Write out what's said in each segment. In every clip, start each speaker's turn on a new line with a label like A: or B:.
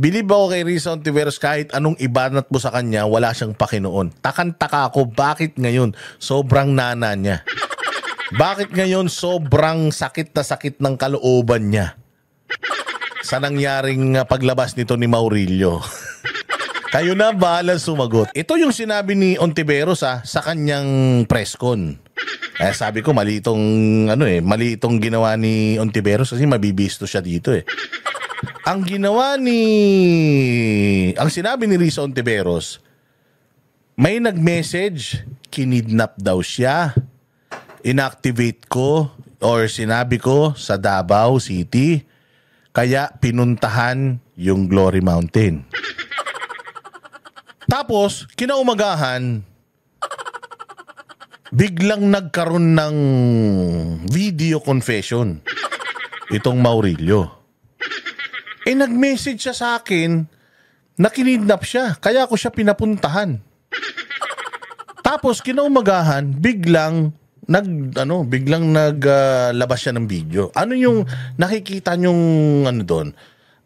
A: Believe ako kay Risa Ontiveros, kahit anong ibanat mo sa kanya, wala siyang pakinoon. Takang-taka ako, bakit ngayon sobrang nana niya? Bakit ngayon sobrang sakit na sakit ng kalooban niya sa nangyaring paglabas nito ni Maurilio? Kayo na bahala sumagot. Ito yung sinabi ni Ontiveros sa kanyang press con. Sabi ko mali itong ginawa ni Ontiveros kasi mabibisto siya dito eh. Ang sinabi ni Risa Ontiveros, may nag-message, kinidnap daw siya. Inactivate ko or sinabi ko sa Davao City, kaya pinuntahan yung Glory Mountain. Tapos, kinaumagahan, biglang nagkaroon ng video confession itong Maurilio. Nag-message siya sa akin na kinidnap siya, kaya ko siya pinapuntahan. Tapos kinaumagahan, biglang naglabas siya ng video. Ano yung nakikita nyong doon?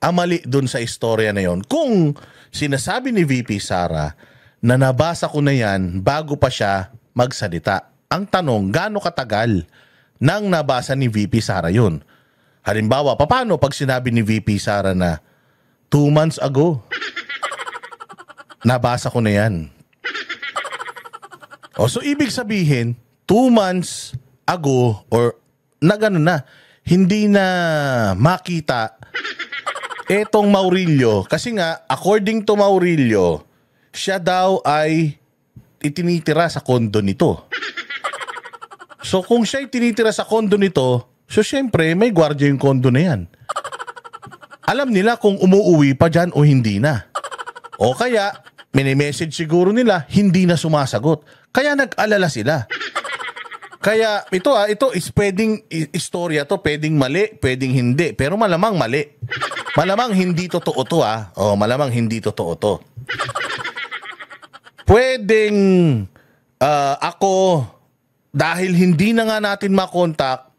A: Mali doon sa istorya na yon. Kung sinasabi ni VP Sara na nabasa ko na yan bago pa siya magsalita. Ang tanong, gaano katagal nang nabasa ni VP Sara yun? Halimbawa, paano pag sinabi ni VP Sara na 2 months ago, nabasa ko na yan. So ibig sabihin, 2 months ago or hindi na makita etong Maurilio. Kasi nga, according to Maurilio, siya daw ay itinitira sa kondo nito. So kung siya itinitira sa kondo nito, so syempre may gwardiya yung kondo na yan. Alam nila kung umuuwi pa dyan o hindi na. O kaya, mini-message siguro nila, hindi na sumasagot. Kaya nag-alala sila. Kaya ito is pwedeng istorya to, pwedeng mali, pwedeng hindi. Pero malamang mali. Malamang hindi totoo to malamang hindi totoo to. Pwedeng ako, dahil hindi na nga natin makontak,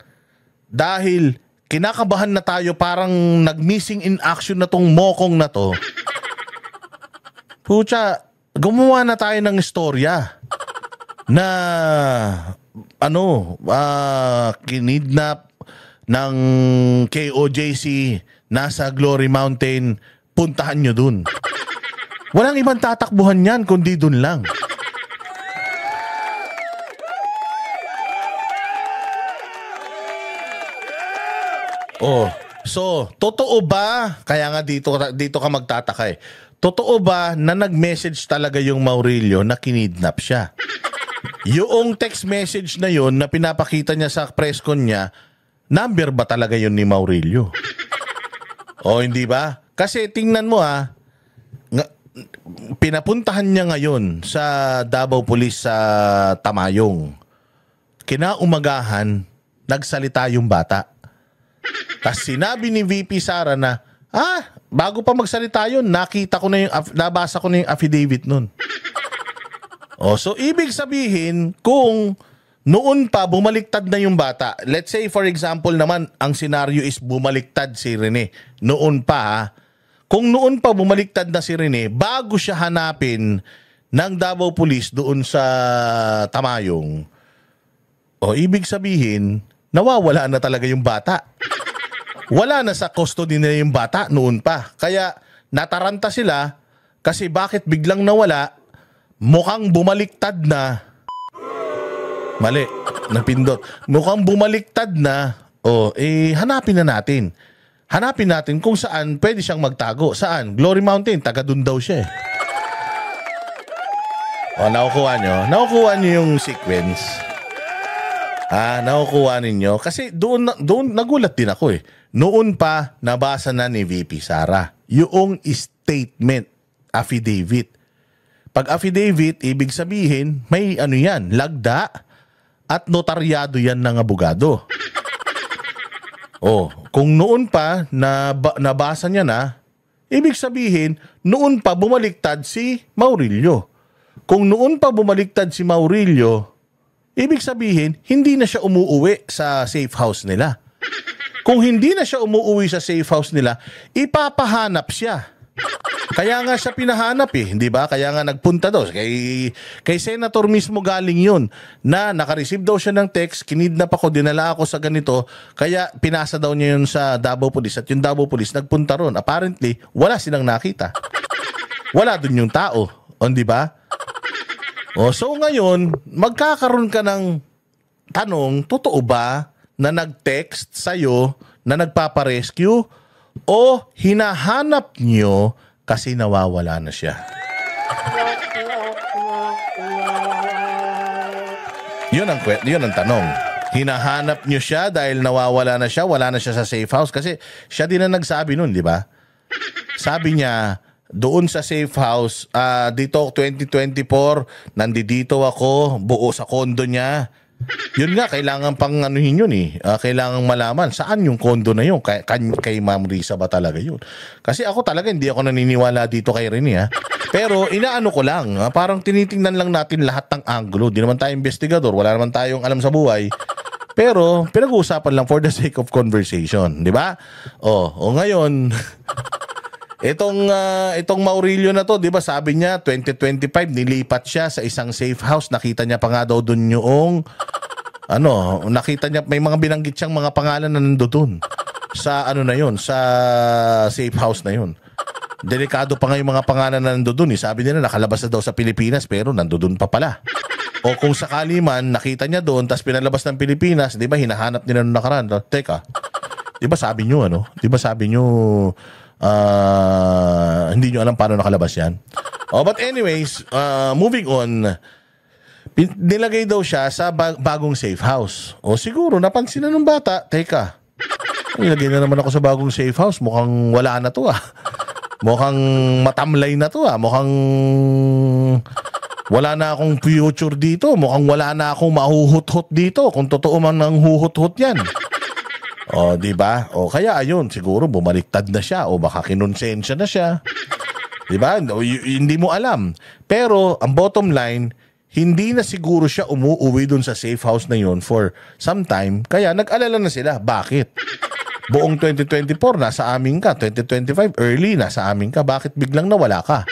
A: dahil kinakabahan na tayo, parang nag-missing in action na tong mokong na to. Pucha, gumawa na tayo ng istorya na kinidnap ng KOJC nasa Glory Mountain, puntahan nyo dun. Walang ibang tatakbuhan yan kundi dun lang. So, totoo ba? Kaya nga dito ka magtataka eh. Totoo ba na nag-message talaga yung Maurilio na kinidnap siya? Yung text message na yun na pinapakita niya sa press con niya, number ba talaga yun ni Maurilio? Hindi ba? Kasi tingnan mo pinapuntahan niya ngayon sa Davao Police sa Tamayong. Kinaumagahan, nagsalita yung bata. Tapos sinabi ni VP Sara na, bago pa magsalita yun, nabasa ko na yung affidavit nun. So ibig sabihin, kung noon pa bumaliktad na yung bata, let's say for example naman, ang senaryo is bumaliktad si Rene. Noon pa kung noon pa bumaliktad na si Rene, bago siya hanapin ng Davao Police doon sa Tamayong, ibig sabihin, nawawala na talaga yung bata. Wala na sa custody nila yung bata noon pa. Kaya nataranta sila kasi bakit biglang nawala, mukhang bumaliktad na. Mali, napindot. Mukhang bumaliktad na. Hanapin na natin. Hanapin natin kung saan pwede siyang magtago. Saan? Glory Mountain, taga dun daw siya nakukuha nyo? Nakukuha nyo yung sequence. Nakukuha ninyo. Kasi doon nagulat din ako eh. Noon pa, nabasa na ni VP Sara yung statement, affidavit. Pag affidavit, ibig sabihin, may lagda at notaryado yan ng abogado. Kung noon pa, nabasa niya na, ibig sabihin, noon pa bumaliktad si Maurilio. Kung noon pa bumaliktad si Maurilio, ibig sabihin, hindi na siya umuuwi sa safe house nila. Kung hindi na siya umuuwi sa safe house nila, ipapahanap siya. Kaya nga siya pinahanap di ba? Kaya nga nagpunta daw. Kay Senator mismo galing yun na nakareceive daw siya ng text, kinidnap ako, dinala ako sa ganito, kaya pinasa daw niya yun sa Davao Police at yung Davao Police nagpunta ron. Apparently, wala silang nakita. Wala dun yung tao. Di ba? So ngayon, magkakaroon ka ng tanong, totoo ba na nag-text sa'yo na nagpaparescue o hinahanap nyo kasi nawawala na siya? Yun ang tanong. Hinahanap nyo siya dahil nawawala na siya, wala na siya sa safe house. Kasi siya din ang nagsabi nun, di ba? Sabi niya, doon sa safe house, dito 2024, nandito ako, buo sa kondo niya. Yun nga, kailangan pang anuhin yun kailangan malaman saan yung kondo na yun. Kay Ma'am Risa ba talaga yun? Kasi ako talaga hindi ako naniniwala dito kay Rene Pero inaano ko lang, parang tinitingnan lang natin lahat ng anggulo. Di naman tayo investigador, wala naman tayong alam sa buhay. Pero pinag-uusapan lang for the sake of conversation, di ba? Ngayon itong Maurilio na to, 'di ba? Sabi niya 2025 nilipat siya sa isang safe house. Nakita niya pa nga daw doon yung nakita niya may mga binanggit siyang mga pangalan na nandoon sa na 'yon, sa safe house na 'yon. Delikado pa nga yung mga pangalan na nandoon Sabi nila nakalabas na daw sa Pilipinas pero nandoon pa pala. O kung sakali man nakita niya doon tapos pinalabas ng Pilipinas, 'di ba? Hinahanap nila noong nakaraan. Teka. 'Di ba sabi niyo 'Di ba sabi niyo hindi nyo alam paano nakalabas yan. But anyways, moving on, nilagay daw siya sa bagong safe house. Siguro napansin na ng bata, teka, nilagay na naman ako sa bagong safe house, mukhang wala na to mukhang matamlay na to mukhang wala na akong future dito, mukhang wala na akong mahuhut-hut dito, kung totoo man ang huhut-hut yan. Di ba? Kaya ayun, siguro bumaliktad na siya o baka kinonsensya na siya. Di ba? Hindi mo alam. Pero ang bottom line, hindi na siguro siya umuwi dun sa safe house na yun for some time. Kaya nag-alala na sila. Bakit? Buong 2024 nasa amin ka, 2025 early nasa amin ka. Bakit biglang nawala ka?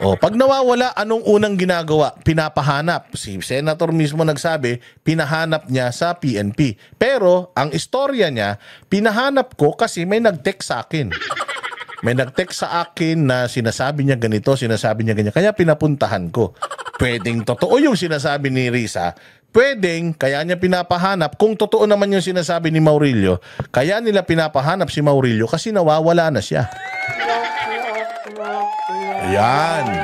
A: Pag nawawala, anong unang ginagawa? Pinapahanap. Si Senator mismo nagsabi, pinahanap niya sa PNP. Pero, ang istorya niya, pinahanap ko kasi may nag-text sa akin. May nag-text sa akin na sinasabi niya ganito, sinasabi niya ganyan. Kaya pinapuntahan ko. Pwedeng totoo yung sinasabi ni Risa. Pwedeng, kaya niya pinapahanap. Kung totoo naman yung sinasabi ni Maurilio, kaya nila pinapahanap si Maurilio kasi nawawala na siya.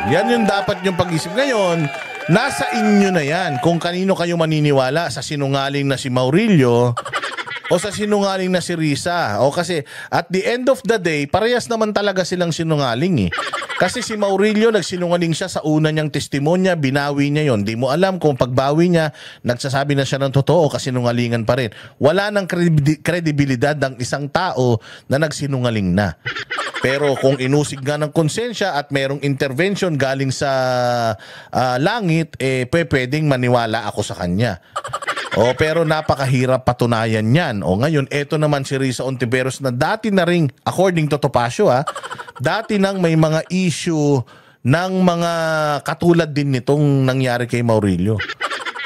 A: Yan yung dapat yung pag-isip. Ngayon, nasa inyo na yan kung kanino kayo maniniwala, sa sinungaling na si Maurilio o sa sinungaling na si Risa. Kasi at the end of the day, parehas naman talaga silang sinungaling Kasi si Maurilio nagsinungaling siya sa una niyang testimonya, binawi niya yon. Di mo alam kung pagbawi niya, nagsasabi na siya ng totoo kasi sinungalingan pa rin. Wala nang kredibilidad ang isang tao na nagsinungaling na. Pero kung inusig nga ng konsensya at merong intervention galing sa langit, pwedeng maniwala ako sa kanya. Pero napakahirap patunayan yan. Ngayon, eto naman si Risa Ontiveros na dati na ring, according to Topacio dati nang may mga issue ng mga katulad din nitong nangyari kay Maurilio.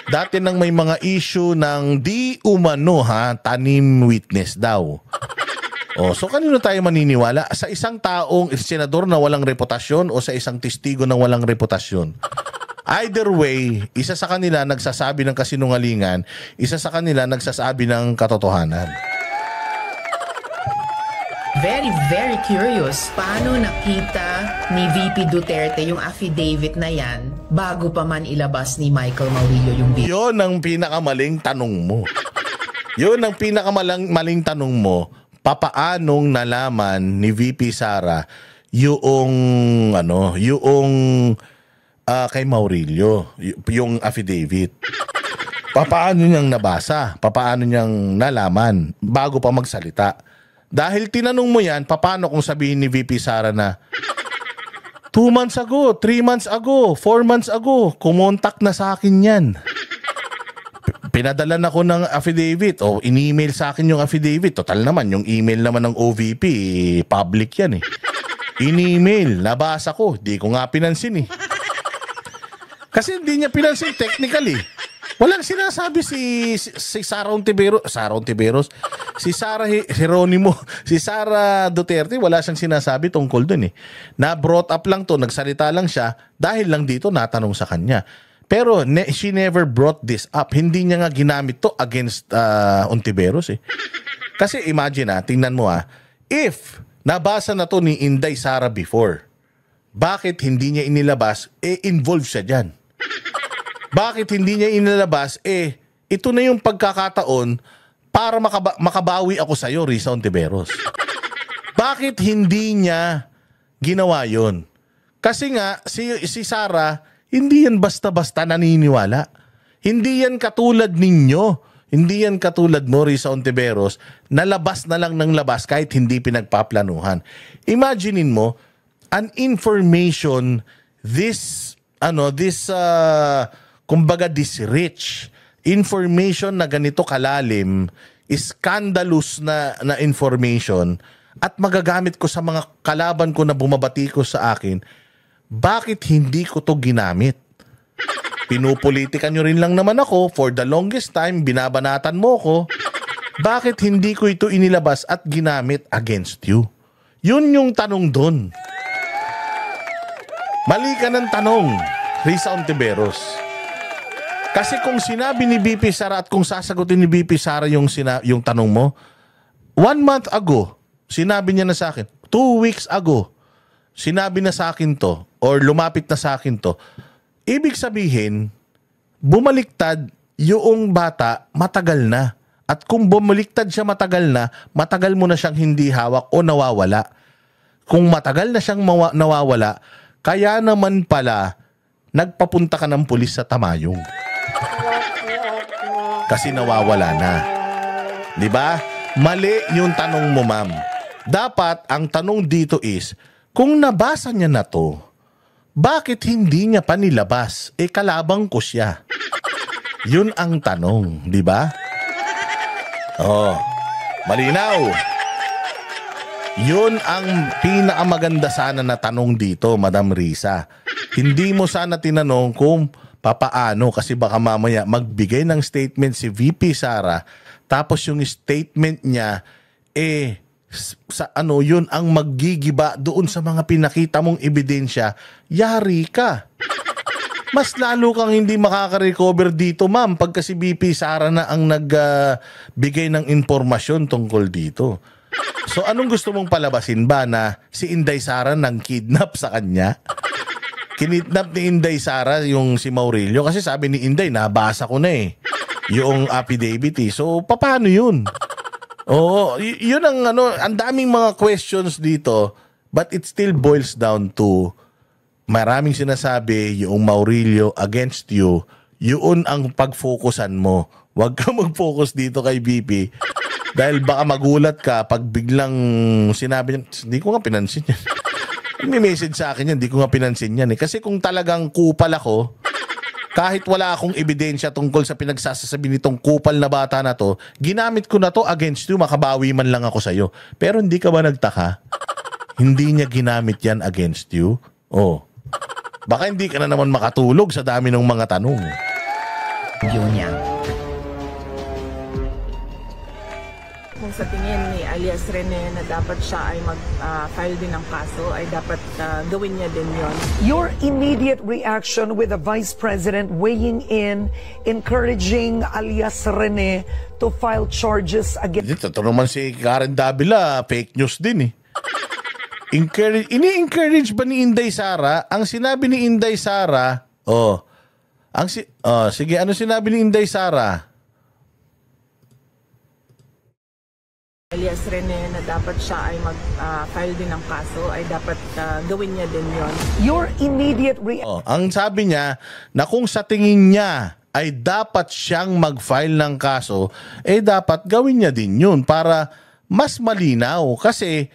A: Dati nang may mga issue ng di umano tanim witness daw. So kanino tayo maniniwala? Sa isang taong senador na walang reputasyon o sa isang testigo na walang reputasyon? Either way, isa sa kanila nagsasabi ng kasinungalingan, isa sa kanila nagsasabi ng katotohanan.
B: Very, very curious. Paano nakita ni VP Duterte yung affidavit na yan bago pa man ilabas ni Michael Maurilio yung video?
A: Yun ang pinakamaling tanong mo. Yun ang pinakamaling tanong mo. Papaanong nalaman ni VP Sara yung kay Maurilio, yung affidavit? Papaano niyang nabasa? Papaano niyang nalaman bago pa magsalita? Dahil tinanong mo yan, papaano kung sabihin ni VP Sara na 2 months ago, 3 months ago, 4 months ago, kumontak na sa akin yan. Pinadala na ko ng affidavit o in-email sa akin yung affidavit. Total naman, yung email naman ng OVP, public yan In-email, nabasa ko, di ko nga pinansin eh. Kasi hindi niya pinansin technically. Walang sinasabi si Sara Ontiveros, si Sara Geronimo, si Sara Duterte, wala siyang sinasabi tungkol dun eh. Na-brought up lang to, nagsalita lang siya dahil lang dito natanong sa kanya. Pero she never brought this up. Hindi niya nga ginamit to against Ontiveros eh. Kasi imagine tingnan mo if nabasa na to ni Inday Sara before, bakit hindi niya inilabas? Involved siya dyan. Bakit hindi niya inilabas? Ito na yung pagkakataon para makabawi ako sa'yo, Risa Ontiveros. Bakit hindi niya ginawa yun? Kasi nga, si Sara, hindi yan basta-basta naniniwala. Hindi yan katulad ninyo. Hindi yan katulad mo, Risa Ontiveros, na labas na lang ng labas kahit hindi pinagpaplanuhan. Imaginein mo, an information kumbaga this rich information na ganito kalalim, scandalous na information at magagamit ko sa mga kalaban ko na bumabati ko sa akin, bakit hindi ko to ginamit? Pinupolitikan nyo rin lang naman ako for the longest time, binabanatan mo ko. Bakit hindi ko ito inilabas at ginamit against you? Yun yung tanong doon. Mali ka ng tanong, Risa Ontiveros. Kasi kung sinabi ni BP Sara at kung sasagutin ni BP Sara yung tanong mo, 1 month ago, sinabi niya na sa akin, 2 weeks ago, sinabi na sa akin to, or lumapit na sa akin to, ibig sabihin, bumaliktad yung bata matagal na. At kung bumaliktad siya matagal na, matagal mo na siyang hindi hawak o nawawala. Kung matagal na siyang nawawala, kaya naman pala, nagpapunta ka ng pulis sa Tamayong. Kasi nawawala na. Diba? Mali yung tanong mo, ma'am. Dapat, ang tanong dito is, kung nabasa niya na to, bakit hindi niya pa nilabas? Kalabang ko siya. Yun ang tanong, di ba? Oh, malinaw. Yun ang pinakamaganda sana na tanong dito, Madam Risa. Hindi mo sana tinanong kung papaano kasi baka mamaya magbigay ng statement si VP Sara tapos yung statement niya yun ang maggigiba doon sa mga pinakita mong ebidensya, yari ka. Mas lalo kang hindi makaka-recover dito, ma'am, pagka si VP Sara na ang nagbigay ng informasyon tungkol dito. So anong gusto mong palabasin ba, na si Inday Sara nang kidnap sa kanya? Kinidnap ni Inday Sara yung si Maurilio kasi sabi ni Inday, nabasa ko na yung affidavit So paano yun? Oo, yun ang ang daming mga questions dito, but it still boils down to maraming sinasabi yung Maurilio against you, yun ang pag-focusan mo. Huwag ka mag-focus dito kay BP dahil baka magulat ka pag biglang sinabi niya, hindi ko nga pinansin yan. May message sa akin yan, hindi ko nga pinansin yan Kasi kung talagang kupal ako, kahit wala akong ebidensya tungkol sa pinagsasasabi nitong kupal na bata na to, ginamit ko na to against you, makabawi man lang ako sa'yo. Pero hindi ka ba nagtaka? Hindi niya ginamit yan against you? Oh. Baka hindi ka na naman makatulog sa dami ng mga tanong.
B: Yun niya.
C: Kung sa tingin ni alias Rene na dapat siya ay mag-file din ng kaso, ay dapat gawin niya din yon.
D: Your immediate reaction with the Vice President weighing in, encouraging alias Rene to file charges against...
A: Ito naman si Karen Davila, fake news din Ini-encourage ba ni Inday Sara? Ang sinabi ni Inday Sara, sige, ano sinabi ni Inday Sara?
C: Alias Rene na dapat siya ay mag-file din ng kaso, ay dapat gawin niya din yon.
D: Your immediate
A: Ang sabi niya na kung sa tingin niya ay dapat siyang mag-file ng kaso, dapat gawin niya din yun para mas malinaw. Kasi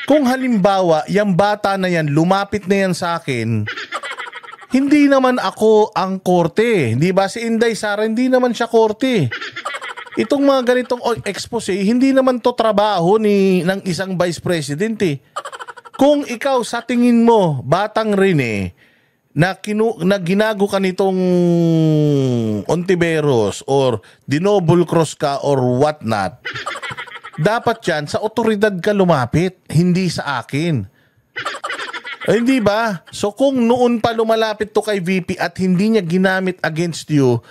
A: kung halimbawa, yung bata na yan, lumapit na yan sa akin, hindi naman ako ang korte. Di ba si Inday Sara, hindi naman siya korte. Itong mga ganitong expose, hindi naman to trabaho ng isang vice president Kung ikaw sa tingin mo, Batang Rene, na ginago ka nitong Ontiveros or dinouble cross ka or whatnot, dapat yan sa otoridad ka lumapit, hindi sa akin. Hindi ba? So kung noon pa lumalapit to kay VP at hindi niya ginamit against you,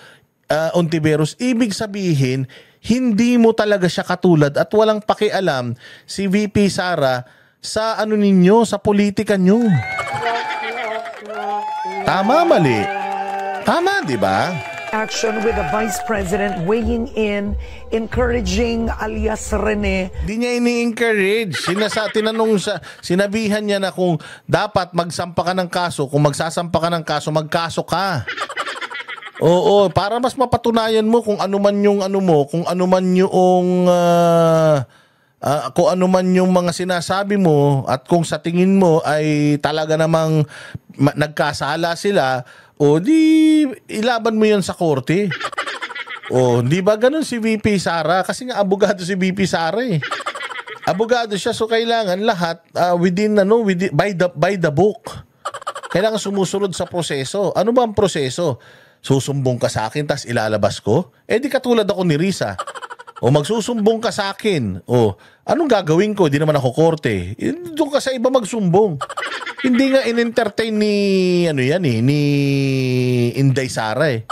A: Ontiveros, ibig sabihin, hindi mo talaga siya katulad at walang pakialam si VP Sara sa ano ninyo, sa politika nyo. Tama, mali. Tama, di ba?
D: Action with the Vice President weighing in, encouraging alias Rene.
A: Di niya ini-encourage. Sinabihan niya na kung dapat magsampa ka ng kaso, kung magsasampa ka ng kaso, magkaso ka. Oo, para mas mapatunayan mo kung ano man yung ano mo, kung ano man yung kung ano man yung mga sinasabi mo at kung sa tingin mo ay talaga namang nagkasala sila, o di ilaban mo yan sa korte. O di ba ganun si VP Sara? Kasi nga abogado si VP Sara eh. Abogado siya, so kailangan lahat by the book. Kailangan sumusunod sa proseso. Ano ba ang proseso? Susumbong ka sa akin tas ilalabas ko? Eh di katulad ako ni Risa. O magsusumbong ka sa akin. O anong gagawin ko? Di naman ako korte. Doon ka sa iba magsumbong. Hindi nga in-entertain ni ni Inday Sara eh.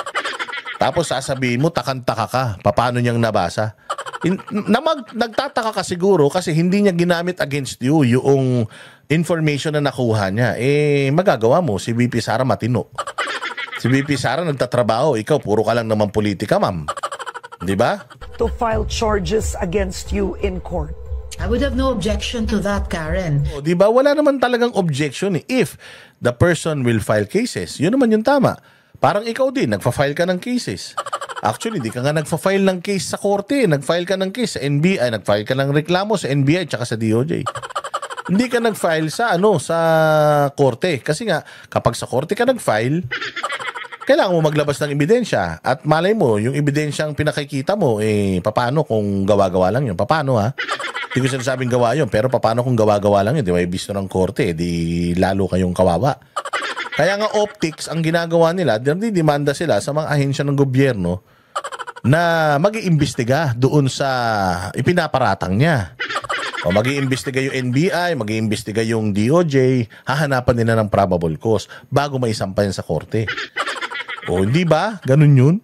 A: Tapos sasabihin mo takang-taka ka. Paano niyang nabasa? Nagtataka ka siguro kasi hindi niya ginamit against you yung information na nakuha niya. Eh magagawa mo si VP Sara matino. Si VP Sara nagtatrabaho, ikaw puro ka lang naman politika, ma'am. 'Di ba?
D: To file charges against you in court.
B: I would have no objection to that, Karen.
A: O, 'di ba? Wala naman talagang objection if the person will file cases. 'Yun naman yung tama. Parang ikaw din, nagfa-file ka ng cases. Actually, di ka nga nagfa-file ng case sa korte, nag-file ka ng case sa NBI, nag-file ka ng reklamo sa NBI tsaka sa DOJ. Hindi ka nag-file sa sa korte kasi nga kapag sa korte ka nag-file, kailangan mo maglabas ng ebidensya at malay mo, yung ebidensyang pinakikita mo, paano kung gawa-gawa lang yun? Paano ha? Hindi ko sinasabing gawa yun, pero paano kung gawa-gawa lang yun? Di ba, ibisto ng korte, di lalo kayong kawawa. Kaya nga optics, ang ginagawa nila, demanda sila sa mga ahensya ng gobyerno na mag-iimbestiga doon sa ipinaparatang niya. O mag-iimbestiga yung NBI, mag-iimbestiga yung DOJ, hahanapan nila ng probable cause bago maisampa yan sa korte. O hindi ba? Ganun yun?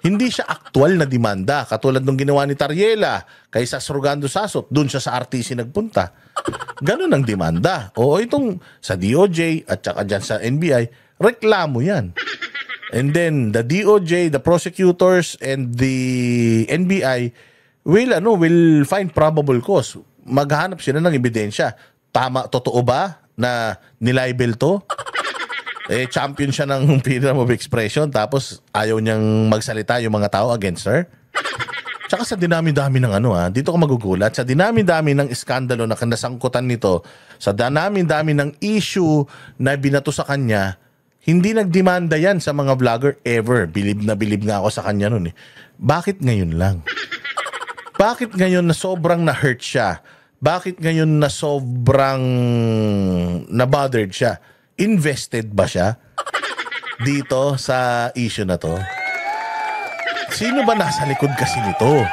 A: Hindi siya aktual na demanda. Katulad nung ginawa ni Tariela kay Sasrogando Sasot, dun siya sa RTC nagpunta. Ganun ang demanda. O itong sa DOJ at saka dyan sa NBI, reklamo yan. And then the DOJ, the prosecutors, and the NBI will find probable cause. Maghanap sila ng ebidensya. Tama, totoo ba na nilibel to? Champion siya ng freedom of expression tapos ayaw niyang magsalita yung mga tao against her. Tsaka sa dinami-dami ng dito ka magugulat, sa dinami-dami ng iskandalo na kanasangkutan nito, sa dinami-dami ng issue na binato sa kanya, hindi nagdemanda yan sa mga vlogger ever. Bilib nga ako sa kanya nun eh. Bakit ngayon lang? Bakit ngayon na sobrang na-hurt siya? Bakit ngayon na sobrang na-bothered siya? Invested ba siya dito sa issue na to? Sino ba nasa likod kasi nito?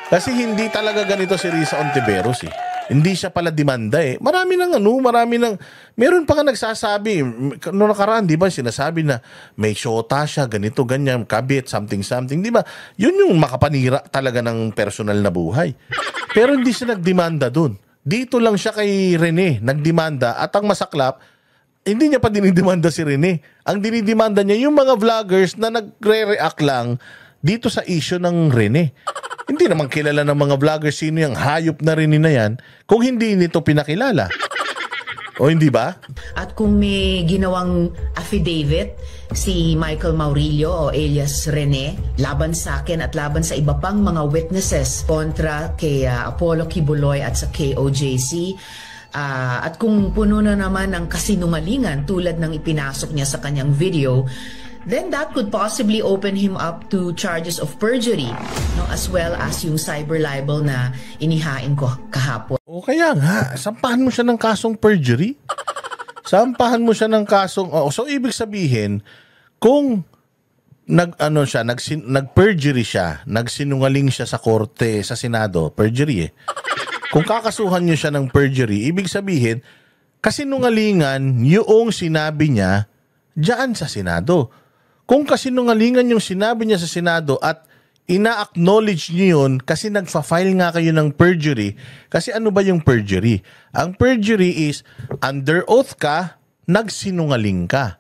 A: Kasi hindi talaga ganito si Risa Ontiveros eh. Hindi siya pala demanda eh. Meron pa nga nagsasabi, noong nakaraan, di ba, sinasabi na may shota siya, ganito, ganyan, kabit, something, di ba? Yun yung makapanira talaga ng personal na buhay. Pero hindi siya nagdemanda dun. Dito lang siya kay Rene nagdemanda at ang masaklap, hindi niya pa dinidemanda si Rene. Ang dinidemanda niya yung mga vloggers na nagre-react lang dito sa issue ng Rene. Hindi naman kilala ng mga vloggers sino yung hayop na Rene na yan kung hindi nito pinakilala. O hindi ba?
B: At kung may ginawang affidavit si Michael Maurilio o alias Rene laban sa akin at laban sa iba pang mga witnesses kontra kay Apollo Kibuloy at sa KOJC, at kung puno na naman ng kasinungalingan tulad ng ipinasok niya sa kanyang video, then that could possibly open him up to charges of perjury, as well as yung cyber libel na inihain ko kahapon.
A: O kaya nga, sampahan mo siya ng kasong perjury. Sampahan mo siya ng kasong... so, ibig sabihin, kung nag-perjury siya, nagsinungaling siya sa korte, sa Senado, perjury Kung kakasuhan niyo siya ng perjury, ibig sabihin, kasinungalingan yung sinabi niya diyan sa Senado. Kung kasinungalingan yung sinabi niya sa Senado at ina-acknowledge niyo yun kasi nagfa-file nga kayo ng perjury. Kasi ano ba yung perjury? Ang perjury is under oath ka, nagsinungaling ka.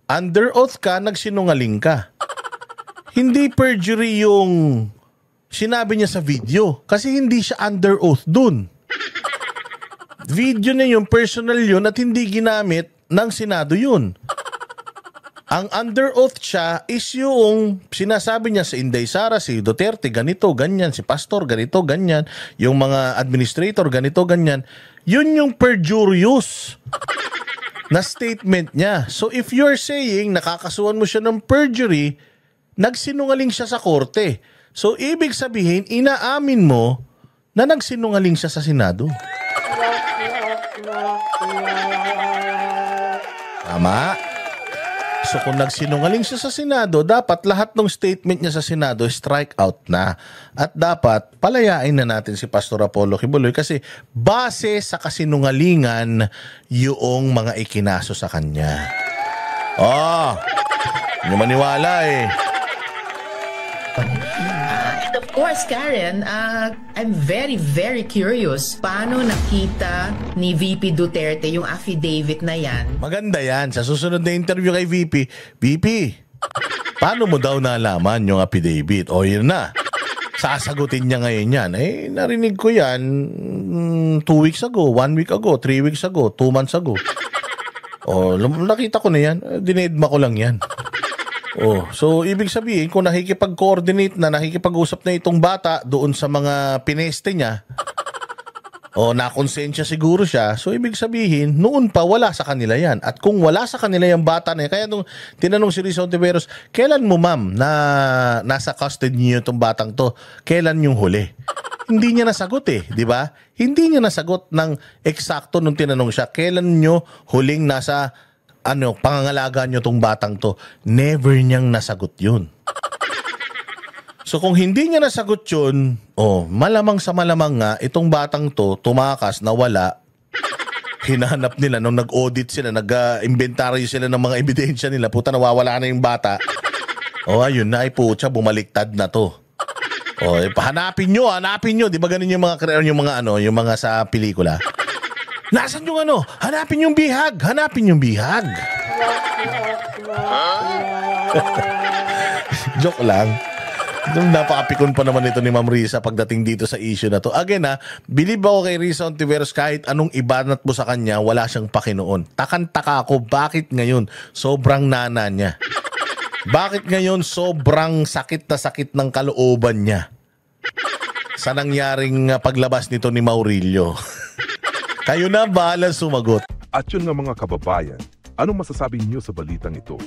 A: Under oath ka, nagsinungaling ka. Hindi perjury yung sinabi niya sa video kasi hindi siya under oath dun. Video na yun, personal yun at hindi ginamit ng Senado yun. Ang under oath siya is yung sinasabi niya sa Inday Sara, si Duterte, ganito, ganyan, si Pastor, ganito, ganyan, yung mga administrator, ganito, ganyan. Yun yung perjurious na statement niya. So if you're saying nakakasuhan mo siya ng perjury, nagsinungaling siya sa korte. So ibig sabihin, inaamin mo na nagsinungaling siya sa Senado. Tama? So kung nagsinungaling siya sa Senado, dapat lahat ng statement niya sa Senado strike out na. At dapat palayain na natin si Pastor Apollo Kibuloy kasi base sa kasinungalingan yung mga ikinaso sa kanya. Hindi maniwala
B: And of course, Karen, I'm very, very curious. Paano nakita ni VP Duterte yung affidavit na yan?
A: Maganda yan. Sa susunod na interview kay VP, paano mo daw nalaman yung affidavit? Yun na. Sasagutin niya ngayon yan. Narinig ko yan 2 weeks ago, 1 week ago, 3 weeks ago, 2 months ago. Nakita ko na yan. Dinedma ko lang yan. So ibig sabihin, kung nakikipag-coordinate na, nakikipag-usap na itong bata doon sa mga pineste niya, nakonsensya siguro siya, so ibig sabihin, noon pa wala sa kanila yan. At kung wala sa kanila yung bata na yan, kaya nung tinanong si Risa Ontiveros, kailan mo ma'am na nasa custody niyo itong batang to? Kailan yung huli? Hindi niya nasagot di ba? Hindi niya nasagot ng eksakto nung tinanong siya, kailan niyo huling nasa pangangalaga nyo tong batang to. Never niyang nasagot yun. So kung hindi niya nasagot yun, malamang sa malamang nga, itong batang to, tumakas, nawala, hinanap nila, nung nag-audit sila, nag-inventory sila ng mga ebidensya nila, puta, nawawala na yung bata. Ayun na, putya, bumaliktad na to. Hanapin nyo. Di ba ganun yung mga yung mga sa pelikula? Nasaan yung Hanapin yung bihag. Joke lang. Napakapikon pa naman ito ni Ma'am Risa pagdating dito sa issue na to. Again believe ako kay Risa Ontiveros, kahit anong ibanat mo sa kanya, wala siyang pakinoon. Takang-taka ako, bakit ngayon sobrang nana niya? Bakit ngayon sobrang sakit na sakit ng kalooban niya sa nangyaring paglabas nito ni Maurilio? Kayo na bahala sumagot.
E: At yun nga mga kababayan, anong masasabi niyo sa balitang ito?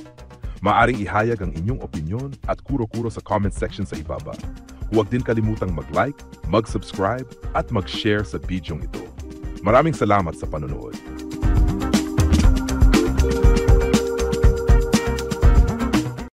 E: Maaring ihayag ang inyong opinyon at kuro-kuro sa comment section sa ibaba. Huwag din kalimutang mag-like, mag-subscribe at mag-share sa bidyong ito. Maraming salamat sa panonood.